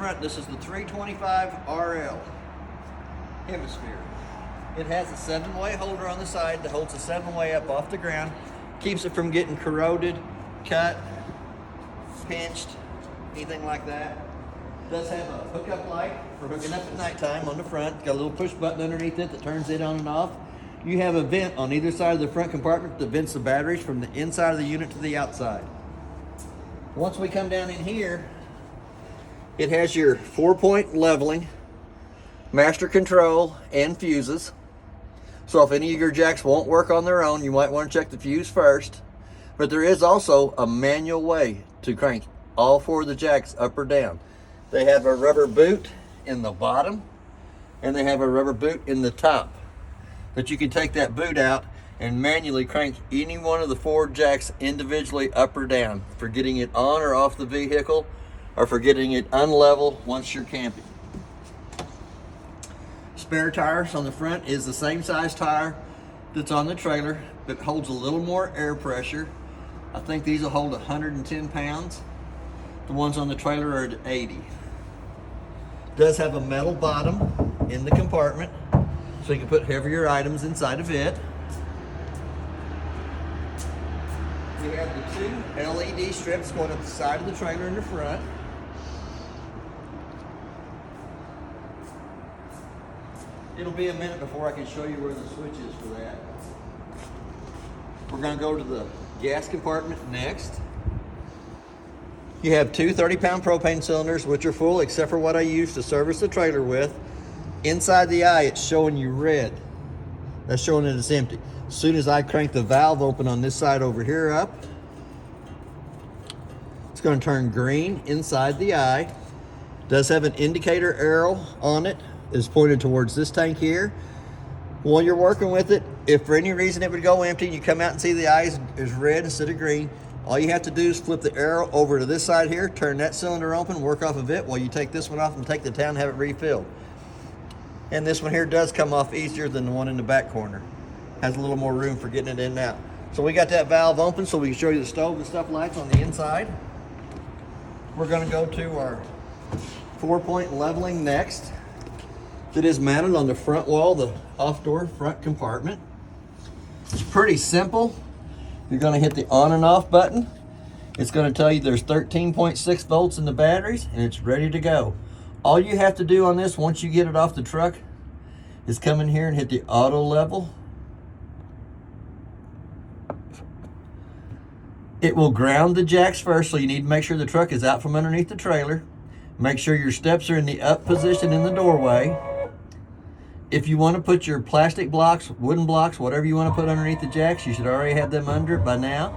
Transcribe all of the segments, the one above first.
Front, this is the 325 RL Hemisphere. It has a 7-way holder on the side that holds the 7-way up off the ground, keeps it from getting corroded, cut, pinched, anything like that. It does have a hookup light for hooking up at nighttime on the front. It's got a little push button underneath it that turns it on and off. You have a vent on either side of the front compartment that vents the batteries from the inside of the unit to the outside. Once we come down in here, it has your 4-point leveling, master control, and fuses. So if any of your jacks won't work on their own, you might want to check the fuse first. But there is also a manual way to crank all 4 of the jacks up or down. They have a rubber boot in the bottom, and they have a rubber boot in the top. But you can take that boot out and manually crank any one of the 4 jacks individually up or down for getting it on or off the vehicle, or for getting it unlevel once you're camping. Spare tires on the front is the same size tire that's on the trailer, but holds a little more air pressure. I think these will hold 110 pounds. The ones on the trailer are at 80. It does have a metal bottom in the compartment, so you can put heavier items inside of it. We have the 2 LED strips going up the side of the trailer in the front. It'll be a minute before I can show you where the switch is for that. We're going to go to the gas compartment next. You have 2 30-pound propane cylinders, which are full except for what I use to service the trailer with. Inside the eye, it's showing you red. That's showing that it's empty. As soon as I crank the valve open on this side over here up, it's going to turn green inside the eye. It does have an indicator arrow on it. Is pointed towards this tank here. While you're working with it, if for any reason it would go empty, you come out and see the eye is red instead of green, all you have to do is flip the arrow over to this side here, turn that cylinder open, work off of it while you take this one off and take the down and have it refilled. And this one here does come off easier than the one in the back corner. Has a little more room for getting it in and out. So we got that valve open so we can show you the stove and stuff lights on the inside. We're going to go to our 4-point leveling next. That is mounted on the front wall, the off-door front compartment. It's pretty simple. You're going to hit the on and off button. It's going to tell you there's 13.6 volts in the batteries, and it's ready to go. All you have to do on this once you get it off the truck is come in here and hit the auto level. It will ground the jacks first, so you need to make sure the truck is out from underneath the trailer. Make sure your steps are in the up position in the doorway. If you want to put your plastic blocks, wooden blocks, whatever you want to put underneath the jacks, you should already have them under it by now.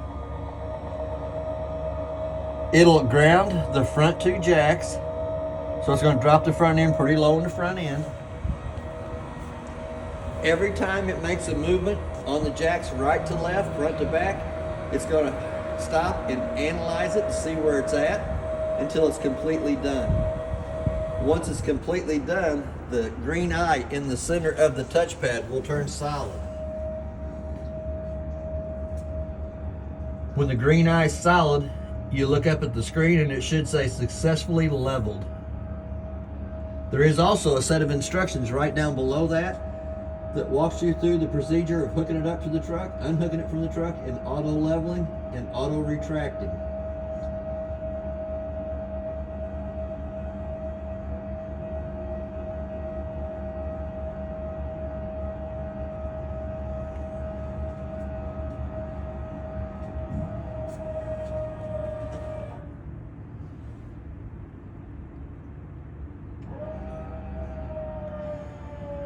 It'll ground the front 2 jacks, so it's going to drop the front end pretty low in the front end. Every time it makes a movement on the jacks right to left, front to back, it's going to stop and analyze it to see where it's at until it's completely done. Once it's completely done, the green eye in the center of the touchpad will turn solid. When the green eye is solid, you look up at the screen and it should say successfully leveled. There is also a set of instructions right down below that walks you through the procedure of hooking it up to the truck, unhooking it from the truck, and auto leveling and auto retracting.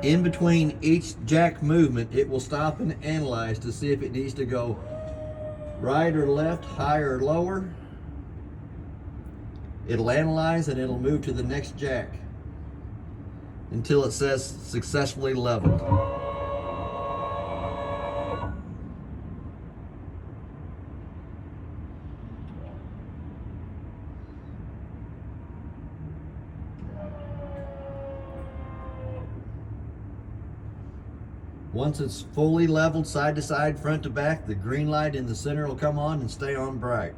In between each jack movement, it will stop and analyze to see if it needs to go right or left, higher or lower. It'll analyze and it'll move to the next jack until it says successfully leveled. Once it's fully leveled side to side, front to back, the green light in the center will come on and stay on bright.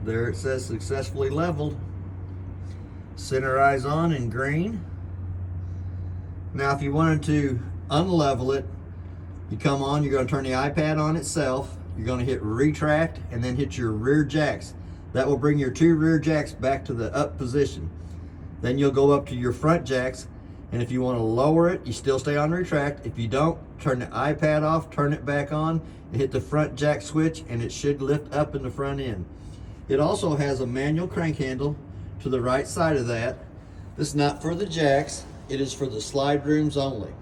There it says successfully leveled. Center eyes on in green. Now if you wanted to unlevel it, you come on, you're going to turn the iPad on itself. You're going to hit retract and then hit your rear jacks. That will bring your two rear jacks back to the up position. Then you'll go up to your front jacks, and if you want to lower it, you still stay on retract. If you don't, turn the iPad off, turn it back on, and hit the front jack switch, and it should lift up in the front end. It also has a manual crank handle to the right side of that. This is not for the jacks, it is for the slide rooms only.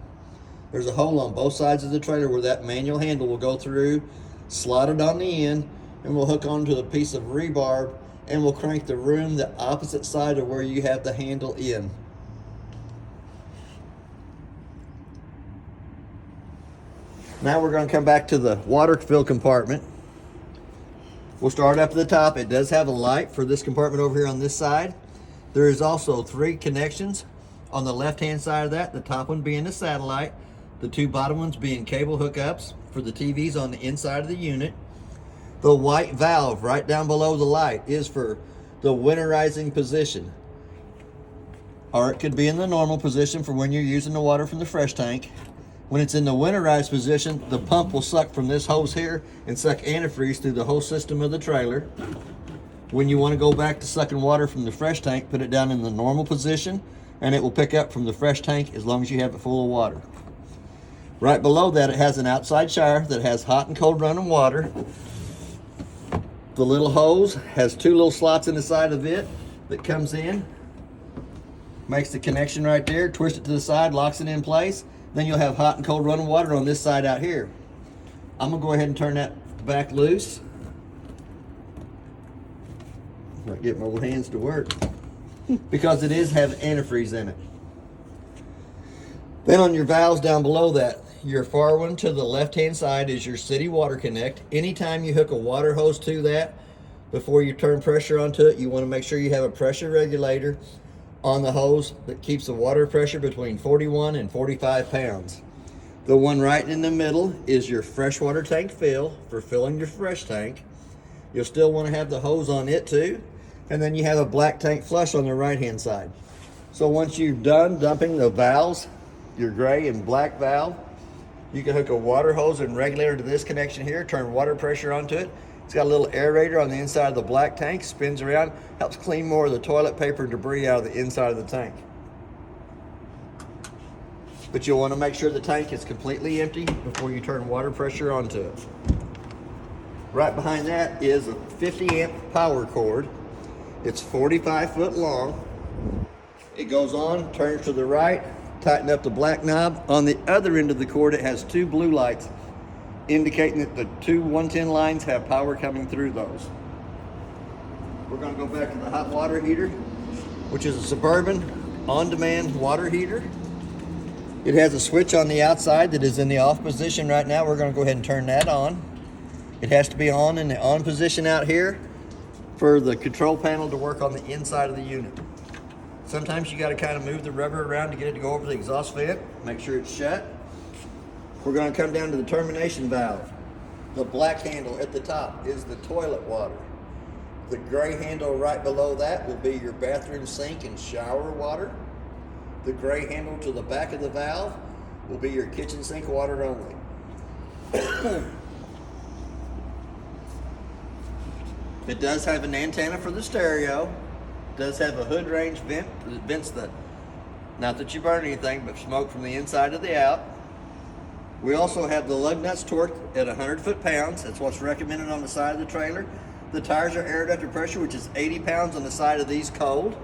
There's a hole on both sides of the trailer where that manual handle will go through, slot it on the end, and we'll hook onto a piece of rebar, and we'll crank the room the opposite side of where you have the handle in. Now we're going to come back to the water fill compartment. We'll start up at the top. It does have a light for this compartment over here on this side. There is also 3 connections on the left hand side of that, the top one being the satellite, the 2 bottom ones being cable hookups for the TVs on the inside of the unit. The white valve right down below the light is for the winterizing position, or it could be in the normal position for when you're using the water from the fresh tank. When it's in the winterized position, the pump will suck from this hose here and suck antifreeze through the whole system of the trailer. When you want to go back to sucking water from the fresh tank, put it down in the normal position and it will pick up from the fresh tank as long as you have it full of water. Right below that, it has an outside shower that has hot and cold running water. The little hose has 2 little slots in the side of it that comes in, makes the connection right there, twist it to the side, locks it in place. Then you'll have hot and cold running water on this side out here. I'm gonna go ahead and turn that back loose. Might get my hands to work because it is have antifreeze in it. Then on your valves down below that, your far one to the left-hand side is your city water connect. Anytime you hook a water hose to that, before you turn pressure onto it, you want to make sure you have a pressure regulator on the hose that keeps the water pressure between 41 and 45 pounds. The one right in the middle is your freshwater tank fill for filling your fresh tank. You'll still want to have the hose on it too. And then you have a black tank flush on the right-hand side. So once you're done dumping the valves, your gray and black valve, you can hook a water hose and regulator to this connection here, turn water pressure onto it. It's got a little aerator on the inside of the black tank, spins around, helps clean more of the toilet paper and debris out of the inside of the tank. But you'll want to make sure the tank is completely empty before you turn water pressure onto it. Right behind that is a 50 amp power cord. It's 45 foot long. It goes on, turns to the right, tighten up the black knob. On the other end of the cord, it has 2 blue lights indicating that the 2 110 lines have power coming through those. We're going to go back to the hot water heater, which is a Suburban on-demand water heater. It has a switch on the outside that is in the off position right now. We're going to go ahead and turn that on. It has to be on in the on position out here for the control panel to work on the inside of the unit. Sometimes you got to kind of move the rubber around to get it to go over the exhaust vent. Make sure it's shut. We're going to come down to the termination valve. The black handle at the top is the toilet water. The gray handle right below that will be your bathroom sink and shower water. The gray handle to the back of the valve will be your kitchen sink water only. It does have an antenna for the stereo. It does have a hood range vent that vents the, not that you burn anything, but smoke from the inside of the out. We also have the lug nuts torqued at 100 foot-pounds. That's what's recommended on the side of the trailer. The tires are air ducted pressure, which is 80 pounds on the side of these cold.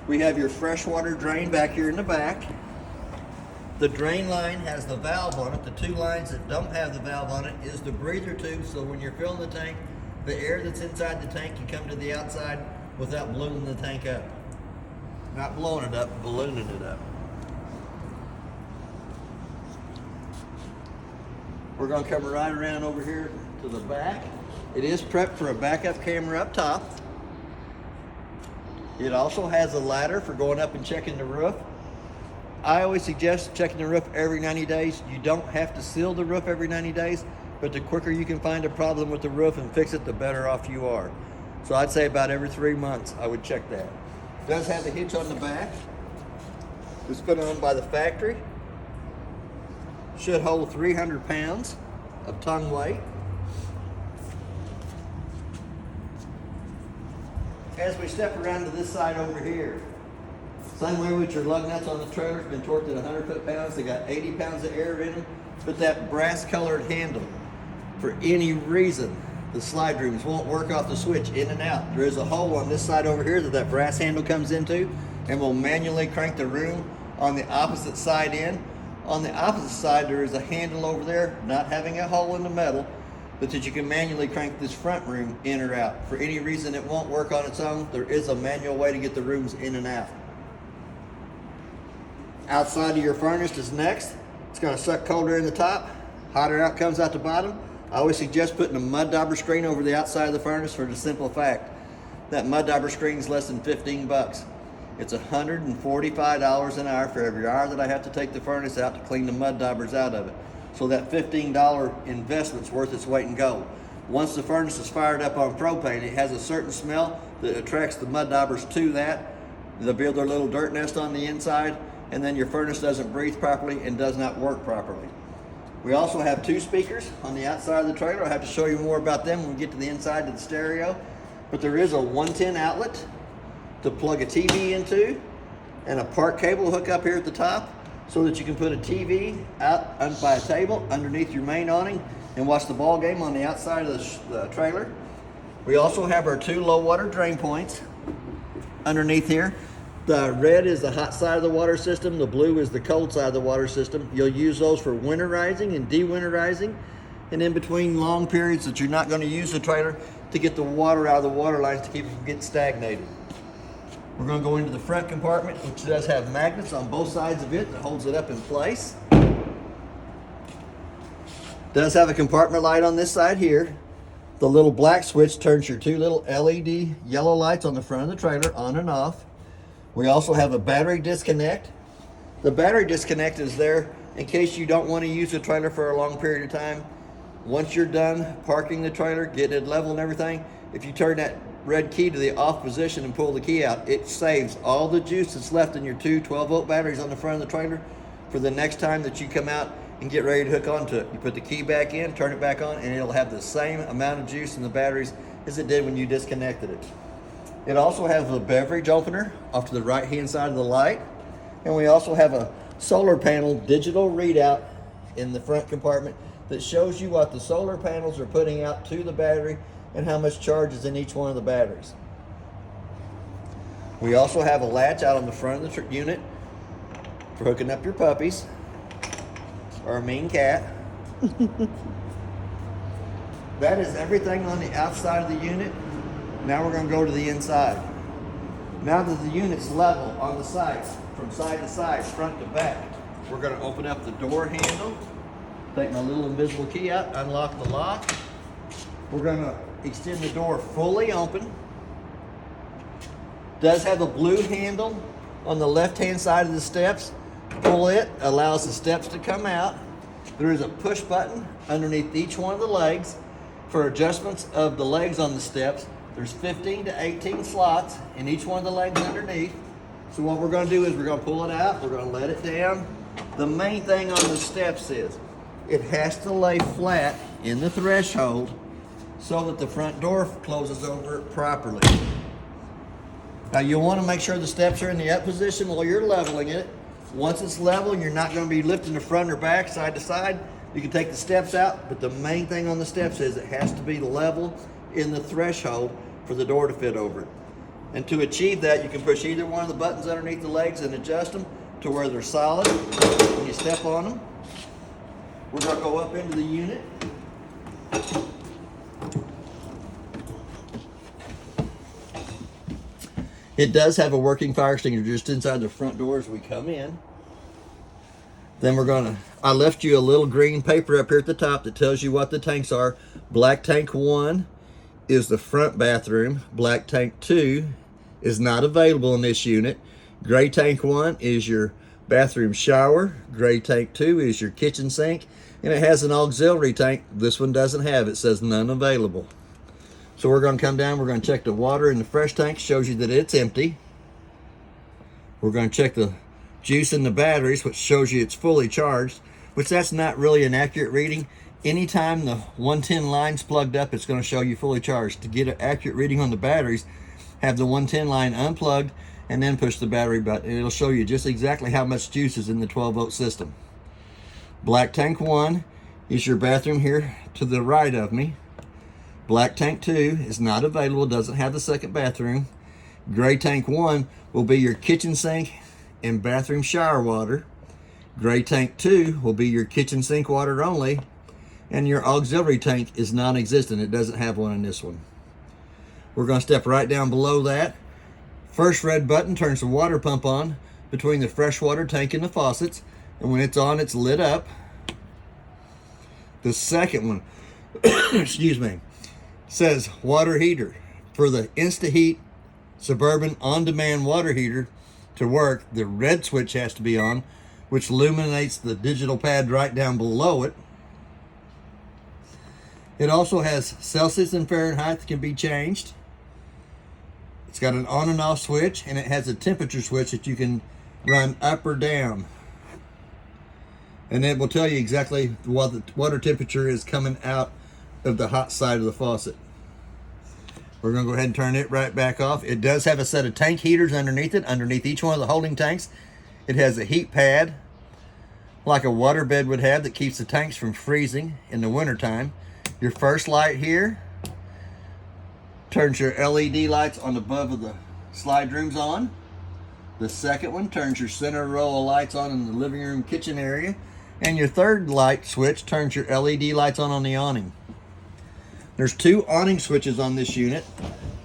We have your freshwater drain back here in the back. The drain line has the valve on it. The 2 lines that don't have the valve on it is the breather tube, so when you're filling the tank, the air that's inside the tank can come to the outside without ballooning the tank up. Not blowing it up, ballooning it up. We're going to come right around over here to the back. It is prepped for a backup camera up top. It also has a ladder for going up and checking the roof. I always suggest checking the roof every 90 days. You don't have to seal the roof every 90 days, but the quicker you can find a problem with the roof and fix it, the better off you are. So I'd say about every 3 months, I would check that. It does have the hitch on the back. It's put on by the factory. Should hold 300 pounds of tongue weight. As we step around to this side over here, same way with your lug nuts on the trailer, it's been torqued at 100 foot-pounds. They got 80 pounds of air in them. But that brass colored handle, for any reason, the slide rooms won't work off the switch in and out. There is a hole on this side over here that brass handle comes into, and we'll manually crank the room on the opposite side in. On the opposite side, there is a handle over there, not having a hole in the metal, but that you can manually crank this front room in or out. For any reason it won't work on its own, there is a manual way to get the rooms in and out. Outside of your furnace is next. It's going to suck colder in the top, hotter out comes out the bottom. I always suggest putting a mud dauber screen over the outside of the furnace for the simple fact that mud dauber screen is less than 15 bucks. It's $145 an hour for every hour that I have to take the furnace out to clean the mud daubers out of it. So that $15 investment's worth its weight in gold. Once the furnace is fired up on propane, it has a certain smell that attracts the mud daubers to that. They'll build their little dirt nest on the inside, and then your furnace doesn't breathe properly and does not work properly. We also have 2 speakers on the outside of the trailer. I'll have to show you more about them when we get to the inside of the stereo. But there is a 110 outlet to plug a TV into, and a park cable hook up here at the top so that you can put a TV out by a table underneath your main awning and watch the ball game on the outside of the trailer. We also have our 2 low water drain points underneath here. The red is the hot side of the water system. The blue is the cold side of the water system. You'll use those for winterizing and de-winterizing, and in between long periods that you're not going to use the trailer to get the water out of the water lines to keep it from getting stagnated. We're going to go into the front compartment, which does have magnets on both sides of it that holds it up in place. Does have a compartment light on this side here. The little black switch turns your 2 little LED yellow lights on the front of the trailer on and off. We also have a battery disconnect. The battery disconnect is there in case you don't want to use the trailer for a long period of time. Once you're done parking the trailer, getting it level and everything, if you turn that red key to the off position and pull the key out, it saves all the juice that's left in your 2 12-volt batteries on the front of the trailer for the next time that you come out and get ready to hook onto it. You put the key back in, turn it back on, and it'll have the same amount of juice in the batteries as it did when you disconnected it. It also has a beverage opener off to the right-hand side of the light, and we also have a solar panel digital readout in the front compartment that shows you what the solar panels are putting out to the battery and how much charge is in each one of the batteries. We also have a latch out on the front of the unit for hooking up your puppies or a mean cat. That is everything on the outside of the unit. Now we're going to go to the inside. Now that the unit's level on the sides, from side to side, front to back, we're going to open up the door handle, take my little invisible key out, unlock the lock. We're going to extend the door fully open. Does have a blue handle on the left-hand side of the steps. Pull it, allows the steps to come out. There is a push button underneath each one of the legs for adjustments of the legs on the steps. There's 15 to 18 slots in each one of the legs underneath. So what we're going to do is we're going to pull it out, we're going to let it down. The main thing on the steps is it has to lay flat in the threshold so that the front door closes over it properly. Now you'll want to make sure the steps are in the up position while you're leveling it. Once it's level, you're not going to be lifting the front or back, side to side. You can take the steps out, but the main thing on the steps is it has to be level in the threshold for the door to fit over it. And to achieve that, you can push either one of the buttons underneath the legs and adjust them to where they're solid when you step on them. We're going to go up into the unit. It does have a working fire extinguisher just inside the front door as we come in. Then I left you a little green paper up here at the top that tells you what the tanks are. Black tank 1 is the front bathroom. Black tank 2 is not available in this unit. Gray tank 1 is your bathroom shower. Gray tank 2 is your kitchen sink. And it has an auxiliary tank. This one doesn't have. It says none available. So we're going to come down. We're going to check the water in the fresh tank. Shows you that it's empty. We're going to check the juice in the batteries, which shows you it's fully charged, which that's not really an accurate reading. Anytime the 110 line's plugged up, it's going to show you fully charged. To get an accurate reading on the batteries, have the 110 line unplugged and then push the battery button. It'll show you just exactly how much juice is in the 12-volt system. Black tank 1 is your bathroom here to the right of me. Black tank 2 is not available, doesn't have the second bathroom. Gray tank 1 will be your kitchen sink and bathroom shower water. Gray tank 2 will be your kitchen sink water only. And your auxiliary tank is non-existent. It doesn't have one in this one. We're going to step right down below that. First red button turns the water pump on between the freshwater tank and the faucets. And when it's on, it's lit up. The second one, excuse me, says water heater. For the InstaHeat Suburban on-demand water heater to work, the red switch has to be on, which illuminates the digital pad right down below it. It also has Celsius and Fahrenheit that can be changed. It's got an on and off switch, and it has a temperature switch that you can run up or down. And it will tell you exactly what the water temperature is coming out of the hot side of the faucet. We're going to go ahead and turn it right back off. It does have a set of tank heaters underneath it. Underneath each one of the holding tanks, it has a heat pad like a water bed would have that keeps the tanks from freezing in the wintertime. Your first light here turns your LED lights on the above of the slide rooms on. The second one turns your center row of lights on in the living room kitchen area. And your third light switch turns your LED lights on the awning. There's 2 awning switches on this unit.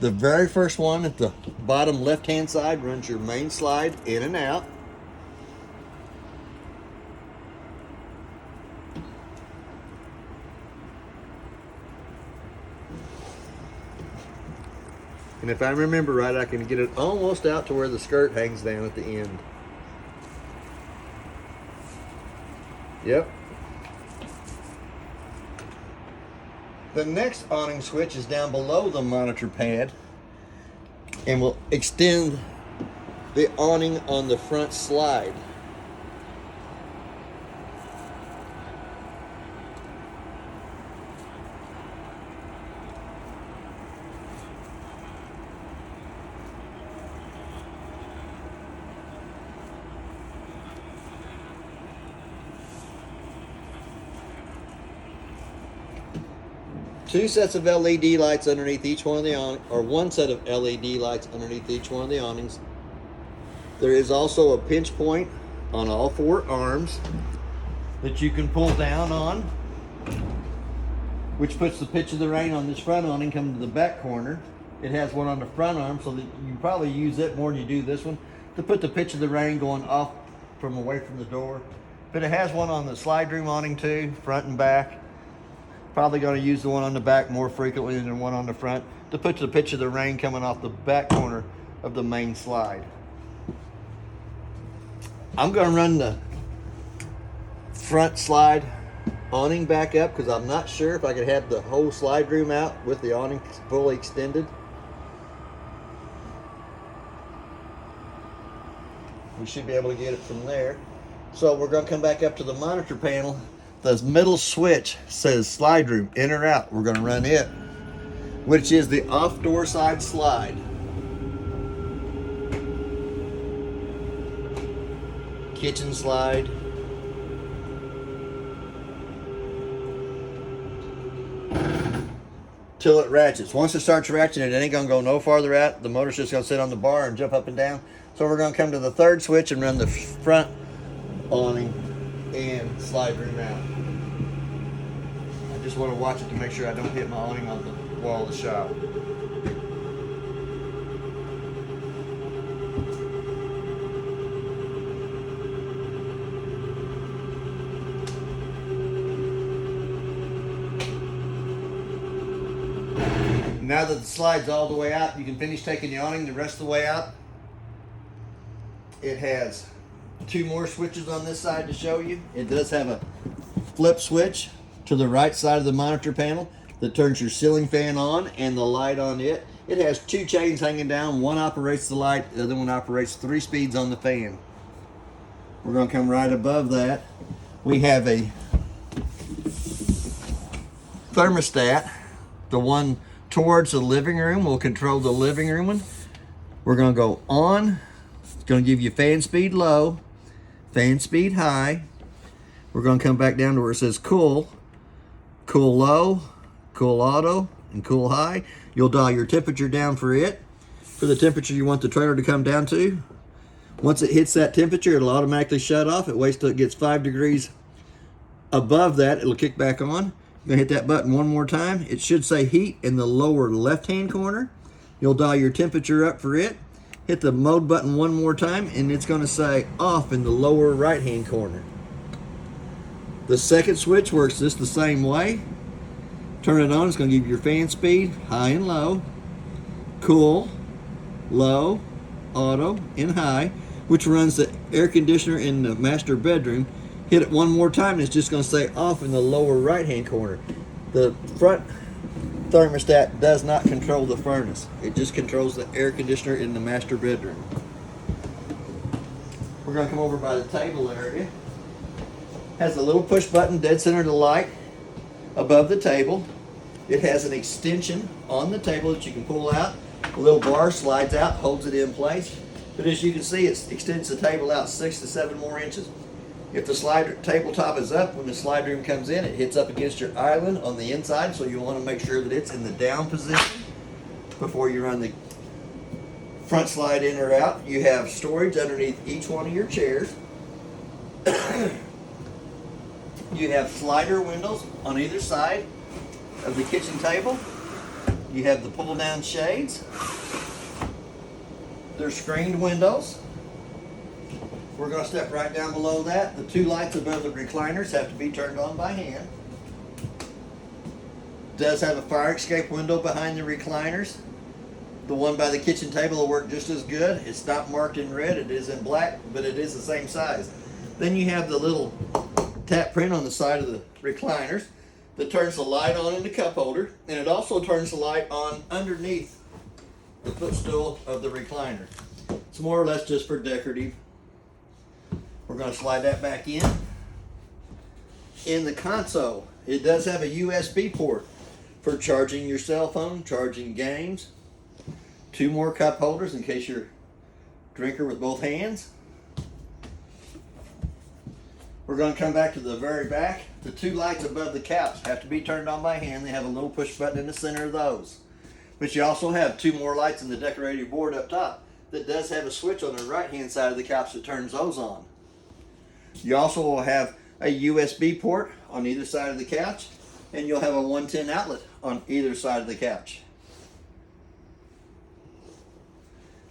The very first one at the bottom left-hand side runs your main slide in and out. And if I remember right, I can get it almost out to where the skirt hangs down at the end. Yep. The next awning switch is down below the monitor pad and will extend the awning on the front slide. Two sets of LED lights underneath each one of the awnings, or one set of LED lights underneath each one of the awnings. There is also a pinch point on all 4 arms that you can pull down on, which puts the pitch of the rain on this front awning coming to the back corner. It has one on the front arm, so that you probably use it more than you do this one to put the pitch of the rain going off from away from the door. But it has one on the slide room awning too, front and back. Probably going to use the one on the back more frequently than the one on the front to put the pitch of the rain coming off the back corner of the main slide. I'm going to run the front slide awning back up because I'm not sure if I could have the whole slide room out with the awning fully extended. We should be able to get it from there. So we're going to come back up to the monitor panel. The middle switch says slide room, in or out. We're going to run it, which is the off door side slide. Kitchen slide. Till it ratchets. Once it starts ratcheting, it ain't going to go no farther out. The motor's just going to sit on the bar and jump up and down. So we're going to come to the third switch and run the front awning and slide room out. I just want to watch it to make sure I don't hit my awning on the wall of the shop. Now that the slide's all the way out, you can finish taking the awning the rest of the way out. It has 2 more switches on this side to show you. It does have a flip switch to the right side of the monitor panel that turns your ceiling fan on and the light on it. It has two chains hanging down. One operates the light, the other one operates 3 speeds on the fan. We're going to come right above that. We have a thermostat. The one towards the living room will control the living room one. We're going to go on. It's going to give you fan speed low, fan speed high. We're going to come back down to where it says cool, cool low, cool auto, and cool high. You'll dial your temperature down for it, for the temperature you want the trailer to come down to. Once it hits that temperature, it'll automatically shut off. It waits till it gets 5 degrees above that. It'll kick back on. I'm gonna hit that button one more time. It should say heat in the lower left-hand corner. You'll dial your temperature up for it. Hit the mode button one more time, and it's gonna say off in the lower right-hand corner. The second switch works just the same way. Turn it on, it's going to give you your fan speed, high and low, cool, low, auto, and high, which runs the air conditioner in the master bedroom. Hit it one more time, and it's just going to say off in the lower right-hand corner. The front thermostat does not control the furnace. It just controls the air conditioner in the master bedroom. We're going to come over by the table area. Has a little push button dead center of the light above the table. It has an extension on the table that you can pull out. A little bar slides out, holds it in place. But as you can see, it extends the table out 6 to 7 more inches. If the tabletop is up, when the slide room comes in, it hits up against your island on the inside, so you want to make sure that it's in the down position before you run the front slide in or out. You have storage underneath each one of your chairs. You have slider windows on either side of the kitchen table. You have the pull down shades. They're screened windows. We're going to step right down below that. The 2 lights above the recliners have to be turned on by hand. It does have a fire escape window behind the recliners. The one by the kitchen table will work just as good. It's not marked in red, it is in black, but it is the same size. Then you have the little tap print on the side of the recliners that turns the light on in the cup holder, and it also turns the light on underneath the footstool of the recliner. It's more or less just for decorative. We're going to slide that back in. In the console, it does have a USB port for charging your cell phone, charging games. 2 more cup holders in case you're a drinker with both hands. We're going to come back to the very back. The 2 lights above the couch have to be turned on by hand. They have a little push button in the center of those. But you also have 2 more lights in the decorative board up top that does have a switch on the right-hand side of the couch that turns those on. You also will have a USB port on either side of the couch, and you'll have a 110 outlet on either side of the couch.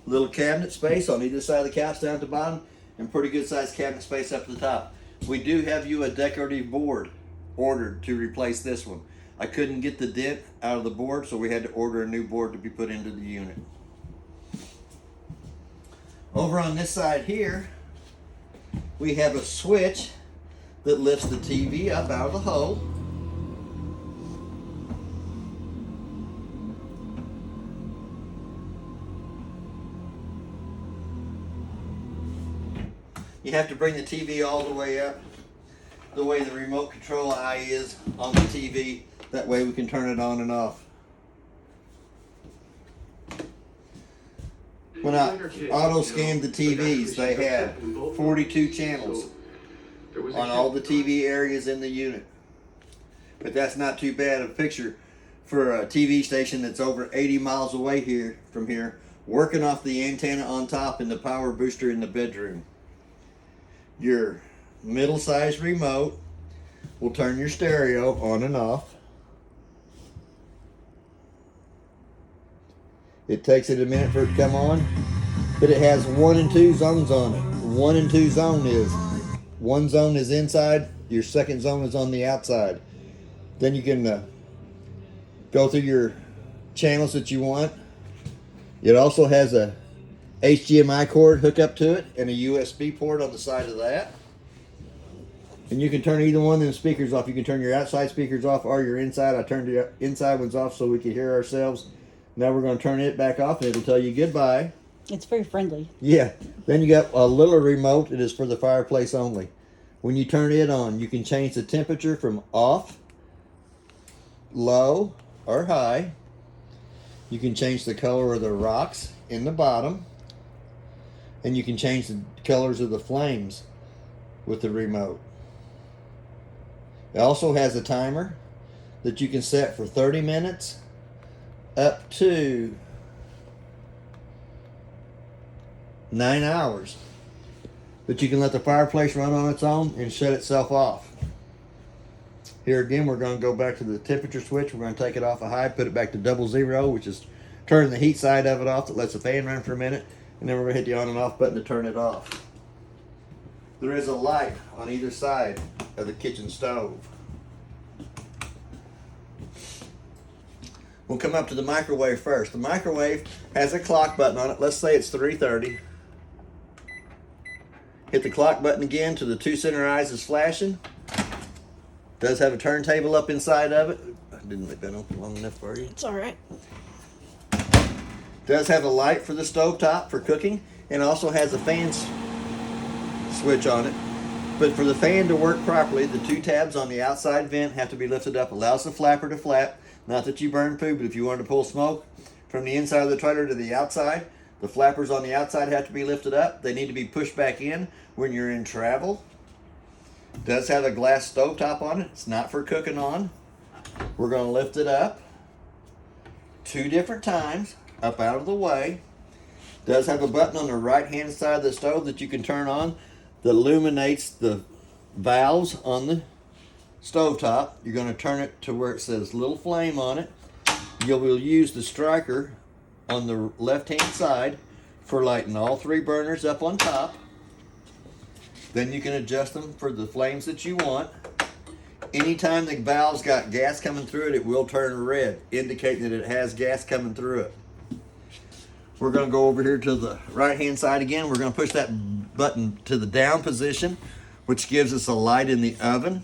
Little cabinet space on either side of the couch down at the bottom, and pretty good sized cabinet space up at the top. We do have you a decorative board ordered to replace this one. I couldn't get the dent out of the board, so we had to order a new board to be put into the unit. Over on this side here, we have a switch that lifts the TV up out of the hole. You have to bring the TV all the way up, the way the remote control eye is on the TV. That way we can turn it on and off. When I auto scanned the TVs, they had 42 channels on all the TV areas in the unit. But that's not too bad a picture for a TV station that's over 80 miles away from here, working off the antenna on top and the power booster in the bedroom. Your middle-sized remote will turn your stereo on and off. It takes it a minute for it to come on, but it has 1 and 2 zones on it. 1 and 2 zone is, one zone is inside, your second zone is on the outside. Then you can go through your channels that you want. It also has a HDMI cord hook up to it and a USB port on the side of that. And you can turn either one of them speakers off. You can turn your outside speakers off or your inside. I turned the inside ones off so we could hear ourselves. Now we're going to turn it back off and it'll tell you goodbye. It's very friendly. Yeah. Then you got a little remote. It is for the fireplace only. When you turn it on, you can change the temperature from off, low, or high. You can change the color of the rocks in the bottom. And you can change the colors of the flames with the remote. It also has a timer that you can set for 30 minutes up to 9 hours. But you can let the fireplace run on its own and shut itself off. Here again, we're going to go back to the temperature switch. We're going to take it off of high, put it back to 00, which is turning the heat side of it off that lets the fan run for a minute. And then we're going to hit the on and off button to turn it off. There is a light on either side of the kitchen stove. We'll come up to the microwave first. The microwave has a clock button on it. Let's say it's 3:30. Hit the clock button again till the 2 center eyes is flashing. Does have a turntable up inside of it. I didn't leave that open long enough for you. It's all right. Does have a light for the stovetop for cooking, and also has a fan switch on it. But for the fan to work properly, the 2 tabs on the outside vent have to be lifted up. Allows the flapper to flap. Not that you burn food, but if you wanted to pull smoke from the inside of the trailer to the outside, the flappers on the outside have to be lifted up. They need to be pushed back in when you're in travel. Does have a glass stovetop on it. It's not for cooking on. We're going to lift it up 2 different times, up out of the way. Does have a button on the right hand side of the stove that you can turn on that illuminates the valves on the stovetop. You're going to turn it to where it says little flame on it. You will use the striker on the left hand side for lighting all 3 burners up on top. Then you can adjust them for the flames that you want. Anytime the valve's got gas coming through it, it will turn red, indicating that it has gas coming through it. We're going to go over here to the right hand side again. We're going to push that button to the down position, which gives us a light in the oven.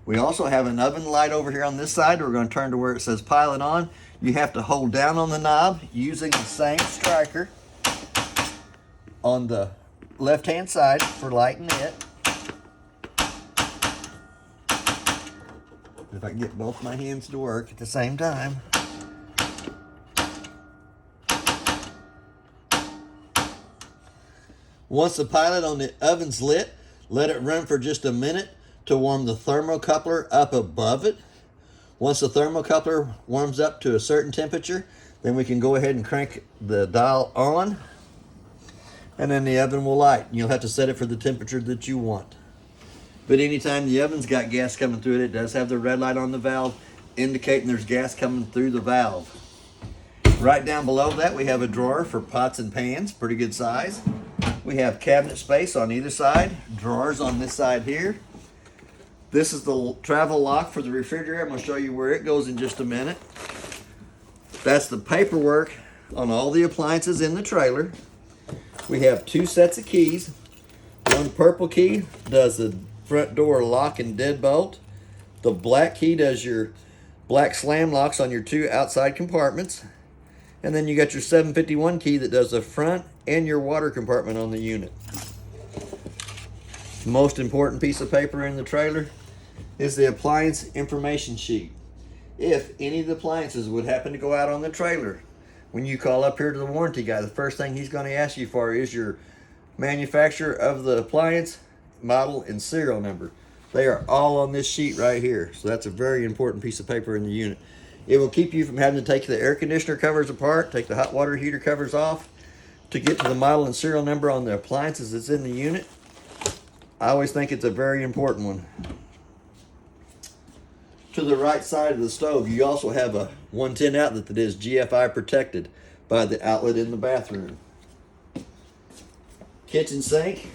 We also have an oven light over here on this side. We're going to turn to where it says pilot on. You have to hold down on the knob using the same striker on the left hand side for lighting it. If I can get both my hands to work at the same time. Once the pilot on the oven's lit, let it run for just a minute to warm the thermocoupler up above it. Once the thermocoupler warms up to a certain temperature, then we can go ahead and crank the dial on, and then the oven will light. You'll have to set it for the temperature that you want. But anytime the oven's got gas coming through it, it does have the red light on the valve indicating there's gas coming through the valve. Right down below that, we have a drawer for pots and pans, pretty good size. We have cabinet space on either side, drawers on this side here. This is the travel lock for the refrigerator. I'm going to show you where it goes in just a minute. That's the paperwork on all the appliances in the trailer. We have 2 sets of keys. One purple key does the front door lock and deadbolt. The black key does your black slam locks on your 2 outside compartments. And then you got your 751 key that does the front and your water compartment on the unit. The most important piece of paper in the trailer is the appliance information sheet. If any of the appliances would happen to go out on the trailer, when you call up here to the warranty guy, the first thing he's going to ask you for is your manufacturer of the appliance, model, and serial number. They are all on this sheet right here. So that's a very important piece of paper in the unit. It will keep you from having to take the air conditioner covers apart, take the hot water heater covers off to get to the model and serial number on the appliances that's in the unit. I always think it's a very important one. To the right side of the stove, you also have a 110 outlet that is GFI protected by the outlet in the bathroom. Kitchen sink.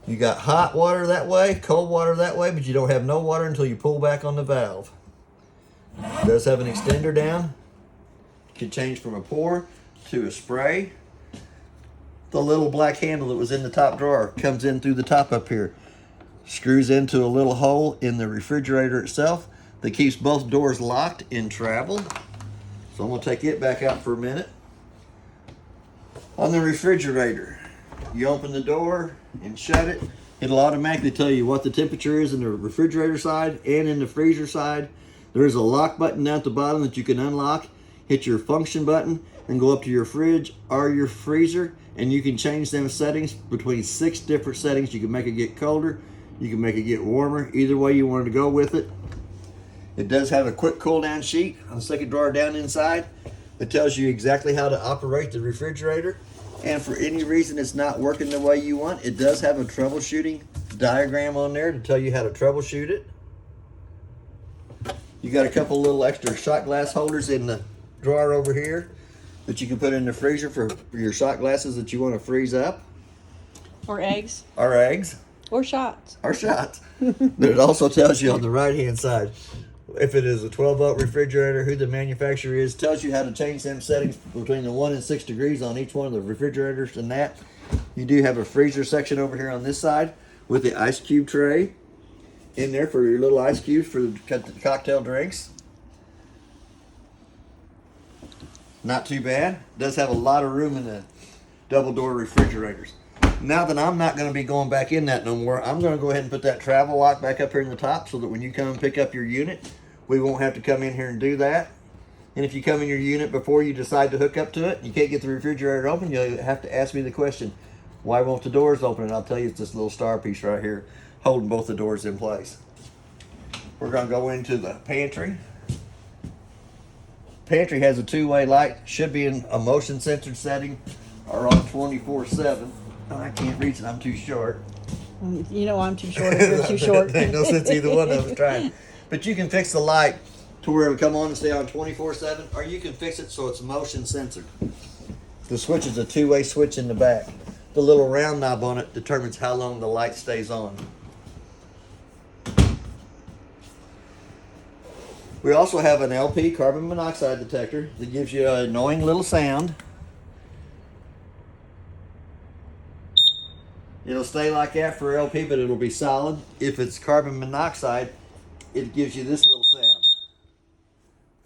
You got hot water that way, cold water that way, but you don't have no water until you pull back on the valve. It does have an extender down. You can change from a pour to a spray. The little black handle that was in the top drawer comes in through the top up here. Screws into a little hole in the refrigerator itself that keeps both doors locked in travel. So I'm gonna take it back out for a minute. On the refrigerator, you open the door and shut it. It'll automatically tell you what the temperature is in the refrigerator side and in the freezer side. There is a lock button down at the bottom that you can unlock. Hit your function button and go up to your fridge or your freezer, and you can change them settings between 6 different settings. You can make it get colder, you can make it get warmer, either way you want to go with it. It does have a quick cool down sheet on the second drawer down inside that tells you exactly how to operate the refrigerator. And for any reason it's not working the way you want, it does have a troubleshooting diagram on there to tell you how to troubleshoot it. You got a couple little extra shot glass holders in the drawer over here that you can put in the freezer for your shot glasses that you want to freeze up. Or eggs. Or eggs. Or shots. Or shots. But it also tells you on the right hand side, if it is a 12-volt refrigerator, who the manufacturer is, tells you how to change them settings between the 1 and 6 degrees on each one of the refrigerators and that. You do have a freezer section over here on this side with the ice cube tray in there for your little ice cubes for the cocktail drinks. Not too bad. Does have a lot of room in the double door refrigerators. Now that I'm not going to be going back in that no more, I'm going to go ahead and put that travel lock back up here in the top so that when you come and pick up your unit, we won't have to come in here and do that. And if you come in your unit before you decide to hook up to it, you can't get the refrigerator open, you'll have to ask me the question, why won't the doors open? And I'll tell you it's this little star piece right here holding both the doors in place. We're going to go into the pantry. Pantry has a 2-way light, should be in a motion censored setting or on 24/7. I can't reach it, I'm too short. You know I'm too short if you're too short. Ain't no sense either one of us trying. But you can fix the light to where it'll come on and stay on 24/7, or you can fix it so it's motion censored. The switch is a 2-way switch in the back. The little round knob on it determines how long the light stays on. We also have an LP carbon monoxide detector that gives you an annoying little sound. It'll stay like that for LP, but it'll be solid. If it's carbon monoxide, it gives you this little sound.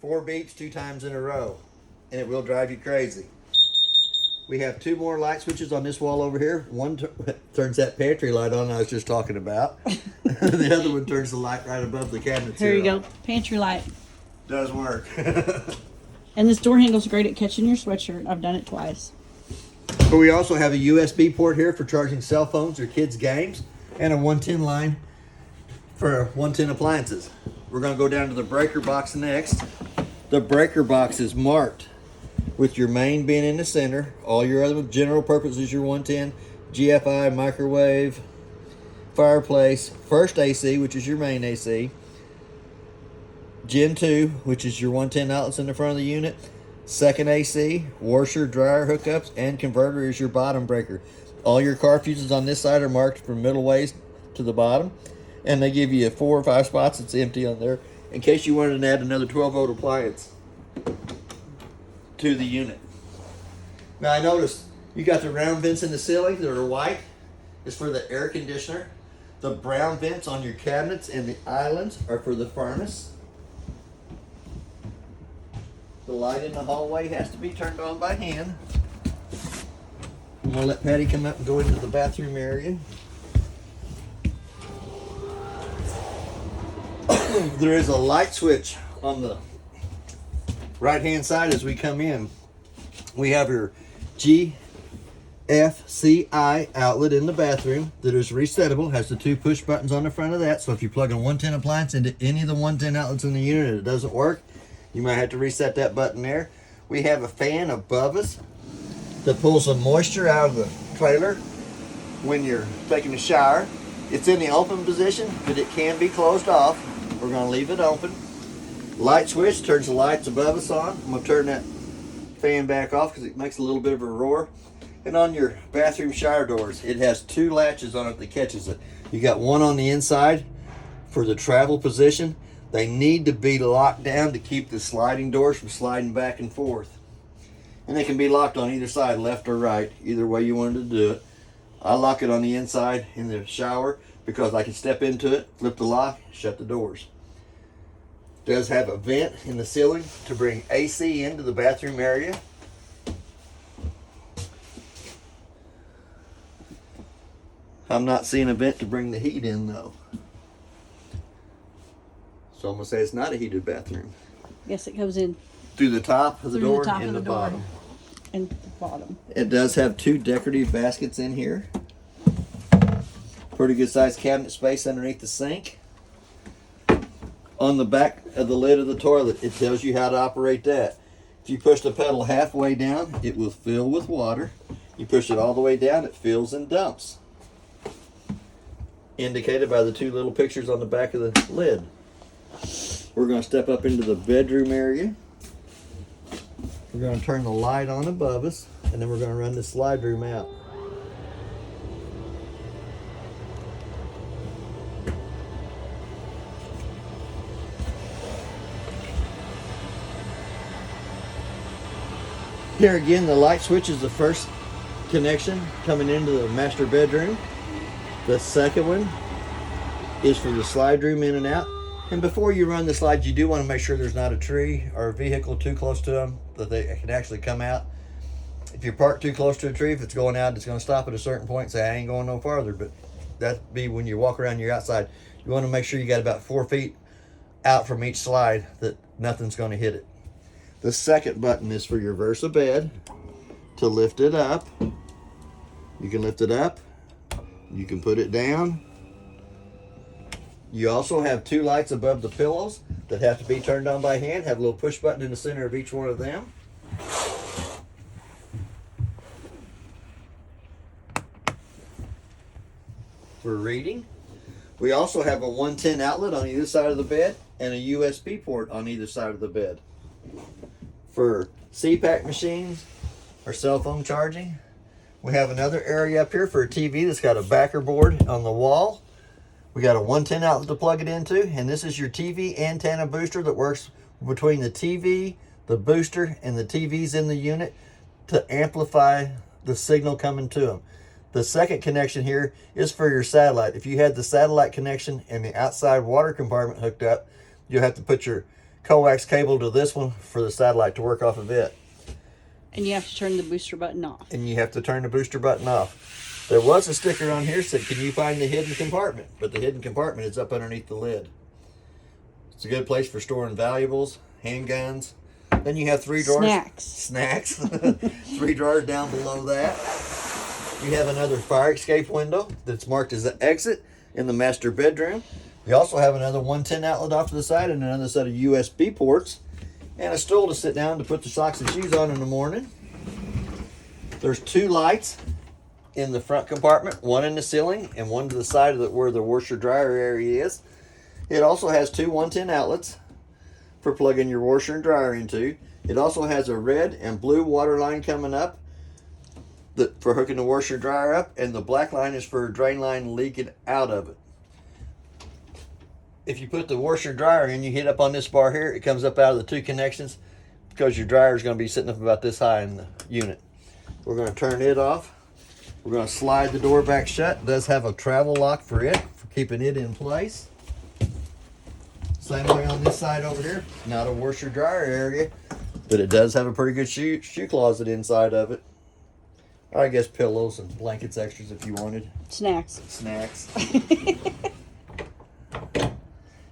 4 beeps 2 times in a row, and it will drive you crazy. We have 2 more light switches on this wall over here. One turns that pantry light on I was just talking about. The other one turns the light right above the cabinets. Here you go, pantry light. Does work. And this door handle's great at catching your sweatshirt. I've done it twice. But we also have a USB port here for charging cell phones or kids' games, and a 110 line for 110 appliances. We're going to go down to the breaker box next. The breaker box is marked with your main bin in the center. All your other general purpose is your 110, GFI, microwave, fireplace, first AC, which is your main AC, Gen 2, which is your 110 outlets in the front of the unit, second AC, washer, dryer hookups, and converter is your bottom breaker. All your car fuses on this side are marked from middle ways to the bottom, and they give you 4 or 5 spots that's empty on there in case you wanted to add another 12-volt appliance to the unit. Now I noticed you got the round vents in the ceiling that are white. It's for the air conditioner. The brown vents on your cabinets and the islands are for the furnace. The light in the hallway has to be turned on by hand. I'm going to let Patty come up and go into the bathroom area. There is a light switch on the right hand side as we come in. We have your GFCI outlet in the bathroom that is resettable, has the 2 push buttons on the front of that, so if you plug a 110 appliance into any of the 110 outlets in the unit and it doesn't work, you might have to reset that button there. We have a fan above us that pulls the moisture out of the trailer when you're taking a shower. It's in the open position, but it can be closed off. We're going to leave it open. Light switch turns the lights above us on. I'm going to turn that fan back off because it makes a little bit of a roar. And on your bathroom shower doors, it has 2 latches on it that catches it. You got one on the inside for the travel position. They need to be locked down to keep the sliding doors from sliding back and forth. And they can be locked on either side, left or right, either way you wanted to do it. I lock it on the inside in the shower. because I can step into it, flip the lock, shut the doors. It does have a vent in the ceiling to bring AC into the bathroom area. I'm not seeing a vent to bring the heat in though. So I'm gonna say it's not a heated bathroom. Guess it goes in Through the top of the through door the top and of the the door bottom. and the bottom. It does have 2 decorative baskets in here. Pretty good sized cabinet space underneath the sink. On the back of the lid of the toilet, it tells you how to operate that. If you push the pedal halfway down, it will fill with water. You push it all the way down, it fills and dumps. Indicated by the 2 little pictures on the back of the lid. We're going to step up into the bedroom area. We're going to turn the light on above us, and then we're going to run the slide room out. Here again, the light switch is the first connection coming into the master bedroom. The second one is for the slide room in and out. And before you run the slides, you do want to make sure there's not a tree or a vehicle too close to them that they can actually come out. If you're parked too close to a tree, if it's going out, it's going to stop at a certain point and say, I ain't going no farther. But that'd be when you walk around your outside. You want to make sure you got about 4 feet out from each slide that nothing's going to hit it. The second button is for your Versa bed to lift it up. You can lift it up. You can put it down. You also have 2 lights above the pillows that have to be turned on by hand. Have a little push button in the center of each one of them. For reading. We also have a 110 outlet on either side of the bed and a USB port on either side of the bed. For CPAP machines or cell phone charging. We have another area up here for a TV that's got a backer board on the wall. We got a 110 outlet to plug it into, and this is your TV antenna booster that works between the TV, the booster, and the TVs in the unit to amplify the signal coming to them. The second connection here is for your satellite. If you had the satellite connection and the outside water compartment hooked up, you'll have to put your coax cable to this one for the satellite to work off of it. And you have to turn the booster button off. And you have to turn the booster button off. There was a sticker on here that said, can you find the hidden compartment? But the hidden compartment is up underneath the lid. It's a good place for storing valuables, handguns. Then you have 3 drawers. Snacks. 3 drawers down below that. You have another fire escape window that's marked as an exit in the master bedroom. You also have another 110 outlet off to the side and another set of USB ports. And a stool to sit down to put the socks and shoes on in the morning. There's 2 lights in the front compartment, one in the ceiling and one to the side of where the washer dryer area is. It also has 2 110 outlets for plugging your washer and dryer into. It also has a red and blue water line coming up for hooking the washer and dryer up, and the black line is for a drain line leaking out of it. If you put the washer and dryer in, you hit up on this bar here, it comes up out of the 2 connections because your dryer is going to be sitting up about this high in the unit. We're going to turn it off. We're going to slide the door back shut. It does have a travel lock for it, for keeping it in place. Same way on this side over here. Not a washer dryer area, but it does have a pretty good shoe closet inside of it. I guess pillows and blankets extras if you wanted. Snacks.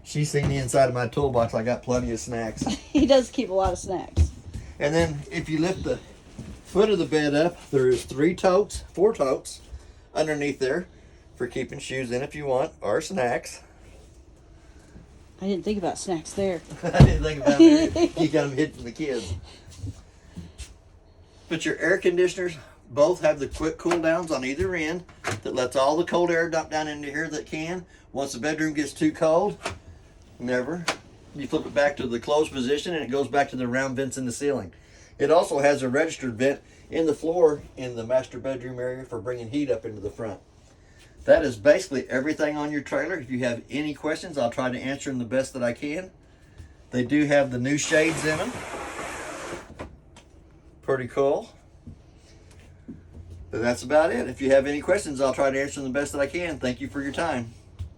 She's seen the inside of my toolbox. I got plenty of snacks. He does keep a lot of snacks. And then if you lift the foot of the bed up, there is 4 totes underneath there for keeping shoes in if you want, or snacks. I didn't think about snacks there. I didn't think about it. You got them hid from the kids. But your air conditioners both have the quick cool downs on either end that lets all the cold air dump down into here that can. Once the bedroom gets too cold, you flip it back to the closed position and it goes back to the round vents in the ceiling. It also has a registered vent in the floor in the master bedroom area for bringing heat up into the front. That is basically everything on your trailer. If you have any questions, I'll try to answer them the best that I can. They do have the new shades in them. Pretty cool. But that's about it. If you have any questions, I'll try to answer them the best that I can. Thank you for your time.